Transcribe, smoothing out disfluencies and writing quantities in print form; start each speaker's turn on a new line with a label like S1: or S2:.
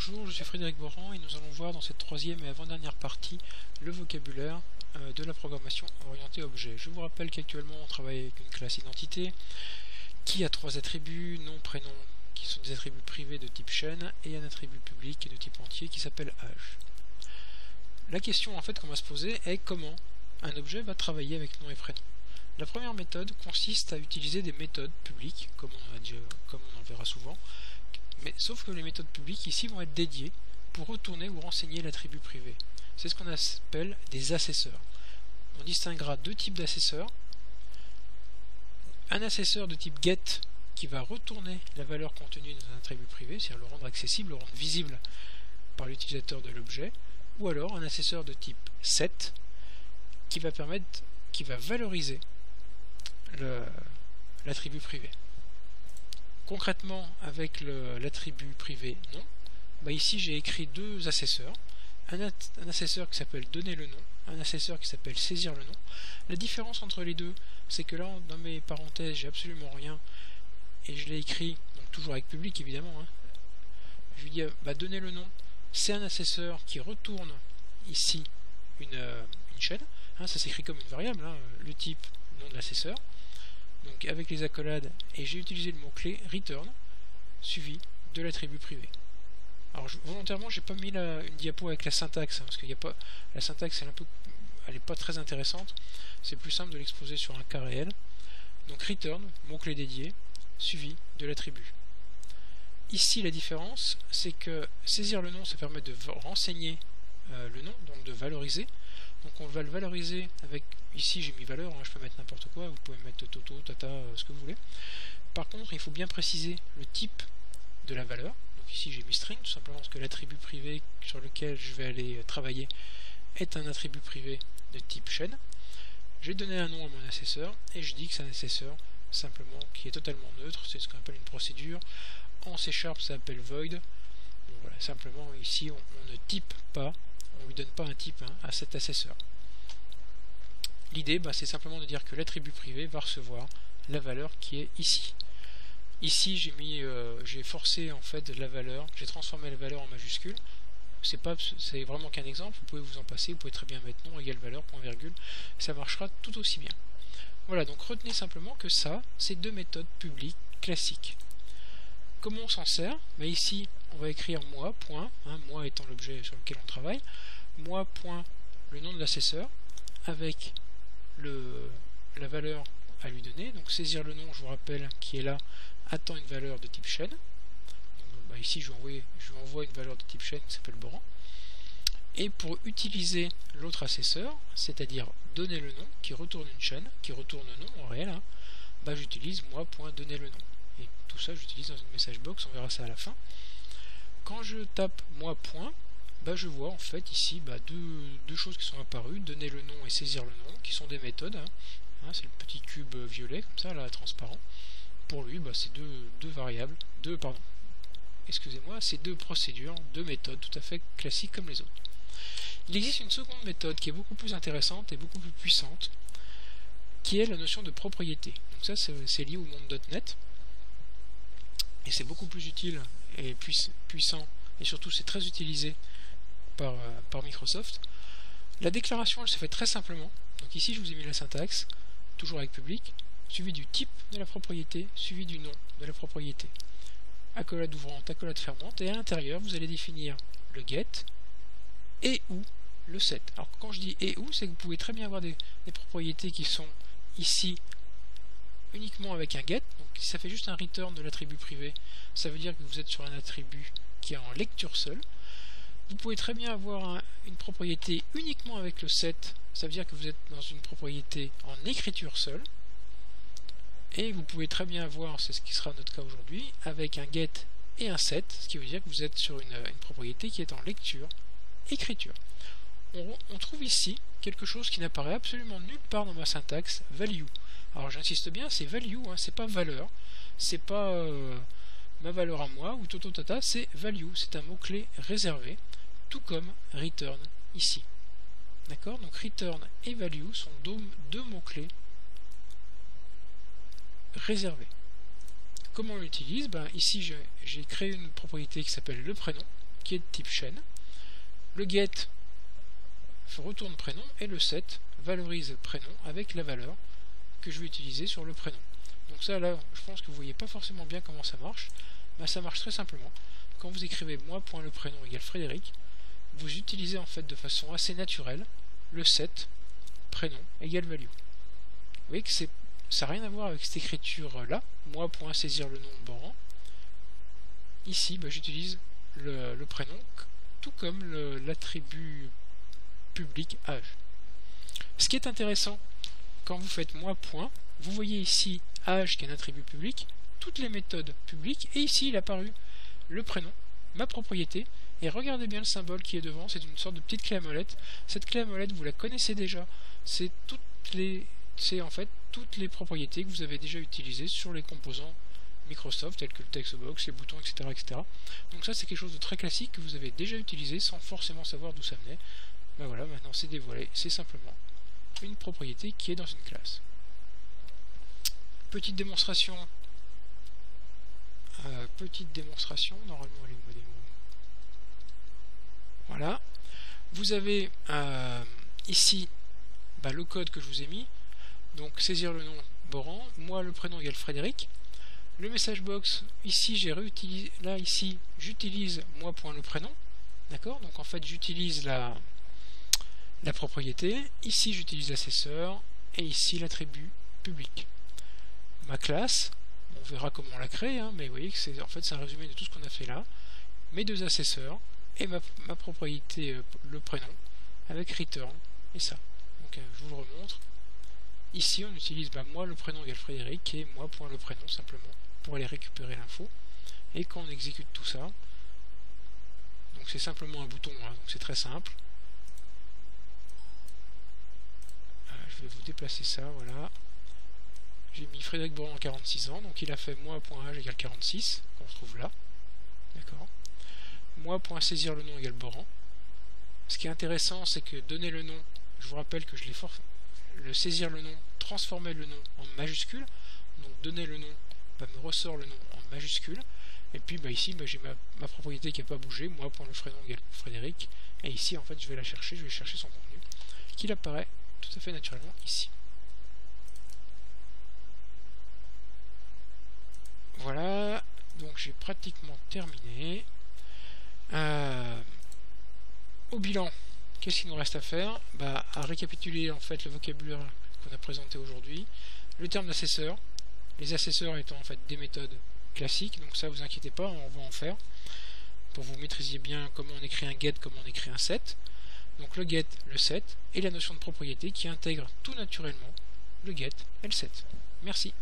S1: Bonjour, je suis Frédéric Boran et nous allons voir dans cette troisième et avant-dernière partie le vocabulaire de la programmation orientée objet. Je vous rappelle qu'actuellement on travaille avec une classe identité qui a trois attributs, nom, prénom, qui sont des attributs privés de type chaîne, et un attribut public de type entier qui s'appelle âge. La question en fait qu'on va se poser est comment un objet va travailler avec nom et prénom. La première méthode consiste à utiliser des méthodes publiques, comme on en verra souvent, mais sauf que les méthodes publiques ici vont être dédiées pour retourner ou renseigner l'attribut privé. C'est ce qu'on appelle des assesseurs. On distinguera deux types d'assesseurs. Un assesseur de type get qui va retourner la valeur contenue dans un attribut privé, c'est-à-dire le rendre accessible, le rendre visible par l'utilisateur de l'objet, ou alors un assesseur de type set qui va valoriser l'attribut privé. Concrètement, avec l'attribut privé nom, ici j'ai écrit deux assesseurs, un assesseur qui s'appelle donner le nom, un assesseur qui s'appelle saisir le nom. La différence entre les deux, c'est que là dans mes parenthèses j'ai absolument rien et je l'ai écrit, donc toujours avec public évidemment, je lui dis donner le nom, c'est un assesseur qui retourne ici une chaîne, ça s'écrit comme une variable, le type nom de l'assesseur. Donc avec les accolades, et j'ai utilisé le mot-clé return suivi de l'attribut privé. Alors volontairement j'ai pas mis une diapo avec la syntaxe, parce que la syntaxe elle est pas très intéressante, c'est plus simple de l'exposer sur un cas réel. Donc return, mot-clé dédié, suivi de l'attribut. Ici la différence, c'est que saisir le nom, ça permet de renseigner le nom, donc de valoriser. Donc on va le valoriser avec, ici j'ai mis valeur, je peux mettre n'importe quoi, vous pouvez mettre Toto, Tata, ce que vous voulez. Par contre il faut bien préciser le type de la valeur. Donc ici j'ai mis string, tout simplement parce que l'attribut privé sur lequel je vais aller travailler est un attribut privé de type chaîne. J'ai donné un nom à mon assesseur et je dis que c'est un assesseur simplement qui est totalement neutre, c'est ce qu'on appelle une procédure. En C# ça s'appelle void. Donc voilà, simplement ici on ne type pas, on ne lui donne pas un type à cet assesseur. L'idée c'est simplement de dire que l'attribut privé va recevoir la valeur qui est ici. Ici j'ai forcé en fait la valeur, j'ai transformé la valeur en majuscule. C'est vraiment qu'un exemple, vous pouvez vous en passer, vous pouvez très bien mettre nom égale valeur, point virgule, ça marchera tout aussi bien. Voilà, donc retenez simplement que ça, c'est deux méthodes publiques classiques. Comment on s'en sert? Ici, on va écrire moi, point, moi étant l'objet sur lequel on travaille, moi, point, le nom de l'assesseur, avec la valeur à lui donner. Donc saisir le nom, je vous rappelle, qui est là, attend une valeur de type chaîne. Donc, ici, je lui envoie une valeur de type chaîne qui s'appelle Boran. Et pour utiliser l'autre assesseur, c'est-à-dire donner le nom, qui retourne une chaîne, qui retourne le nom en réel, j'utilise moi, point, donner le nom. Et tout ça, j'utilise dans une message box, on verra ça à la fin. Quand je tape moi, point, je vois en fait ici deux choses qui sont apparues, donner le nom et saisir le nom, qui sont des méthodes. C'est le petit cube violet, comme ça, là, transparent. Pour lui, c'est deux variables, c'est deux procédures, deux méthodes tout à fait classiques comme les autres. Il existe une seconde méthode qui est beaucoup plus intéressante et beaucoup plus puissante, qui est la notion de propriété. Donc ça, c'est lié au monde .NET, et c'est beaucoup plus utile et puissant, et surtout c'est très utilisé par Microsoft. La déclaration, elle se fait très simplement. Donc ici, je vous ai mis la syntaxe, toujours avec public, suivi du type de la propriété, suivi du nom de la propriété. Accolade ouvrante, accolade fermante, et à l'intérieur, vous allez définir le get et ou le set. Alors quand je dis et ou, c'est que vous pouvez très bien avoir des propriétés qui sont ici uniquement avec un get. Donc si ça fait juste un return de l'attribut privé, ça veut dire que vous êtes sur un attribut qui est en lecture seule. Vous pouvez très bien avoir une propriété uniquement avec le set, ça veut dire que vous êtes dans une propriété en écriture seule. Et vous pouvez très bien avoir, c'est ce qui sera notre cas aujourd'hui, avec un get et un set, ce qui veut dire que vous êtes sur une propriété qui est en lecture, écriture. On trouve ici quelque chose qui n'apparaît absolument nulle part dans ma syntaxe, value. Alors j'insiste bien, c'est value, c'est pas valeur, c'est pas ma valeur à moi ou Toto Tata, c'est value, c'est un mot-clé réservé, tout comme return ici. D'accord? Donc return et value sont deux mots-clés réservés. Comment on l'utilise? Ici j'ai créé une propriété qui s'appelle le prénom. qui est de type chaîne. Le get retourne prénom et le set valorise prénom avec la valeur que je vais utiliser sur le prénom. Donc ça là, je pense que vous voyez pas forcément bien comment ça marche. Ben, ça marche très simplement. Quand vous écrivez moi.leprénom égale Frédéric, vous utilisez en fait de façon assez naturelle le set prénom égale value. Vous voyez que ça n'a rien à voir avec cette écriture là, moi.saisir le nom Boran. Ici, ben, j'utilise le prénom tout comme l'attribut public âge. Ce qui est intéressant, quand vous faites moi point, vous voyez ici âge qui est un attribut public, toutes les méthodes publiques, et ici il est apparu le prénom, ma propriété, et regardez bien le symbole qui est devant, c'est une sorte de petite clé à molette. Cette clé à molette, vous la connaissez déjà, c'est en fait toutes les propriétés que vous avez déjà utilisées sur les composants Microsoft, tels que le textbox, les boutons, etc., etc. Donc ça c'est quelque chose de très classique que vous avez déjà utilisé sans forcément savoir d'où ça venait. Ben voilà, maintenant c'est dévoilé, c'est simplement une propriété qui est dans une classe. Petite démonstration, normalement elle est où ma démo ? Voilà, vous avez ici le code que je vous ai mis, donc saisir le nom Boran, moi le prénom égale Frédéric. Le message box, ici j'ai réutilisé, là ici j'utilise moi.leprénom, d'accord, donc en fait j'utilise la propriété, ici j'utilise l'assesseur, et ici l'attribut public. Ma classe, on verra comment on la crée, hein, mais vous voyez que c'est en fait c'est un résumé de tout ce qu'on a fait là, mes deux assesseurs, et ma propriété le prénom, avec return, et ça. Donc je vous le remontre. Ici on utilise moi le prénom égale Frédéric, et moi.leprénom simplement, pour aller récupérer l'info, et quand on exécute tout ça, donc c'est simplement un bouton, hein, donc c'est très simple. Je vais vous déplacer ça, voilà. J'ai mis Frédéric Boran 46 ans, donc il a fait moi.âge égale 46, qu'on retrouve là. D'accord. Moi.saisir le nom égale Boran. Ce qui est intéressant, c'est que donner le nom, je vous rappelle que je l'ai le saisir le nom, transformer le nom en majuscule. Donc donner le nom, me ressort le nom en majuscule. Et puis ici, j'ai ma propriété qui n'a pas bougé, moi.leprénom égale Frédéric. Et ici, en fait, je vais la chercher, je vais chercher son contenu, qu'il apparaît tout à fait naturellement ici. Voilà, donc j'ai pratiquement terminé. Au bilan, qu'est-ce qu'il nous reste à faire? À récapituler en fait le vocabulaire qu'on a présenté aujourd'hui. Le terme d'assesseur, les assesseurs étant en fait des méthodes classiques, donc ça vous inquiétez pas, on va en faire pour que vous maîtrisiez bien comment on écrit un get, comment on écrit un set. Donc le get, le set et la notion de propriété qui intègre tout naturellement le get et le set. Merci.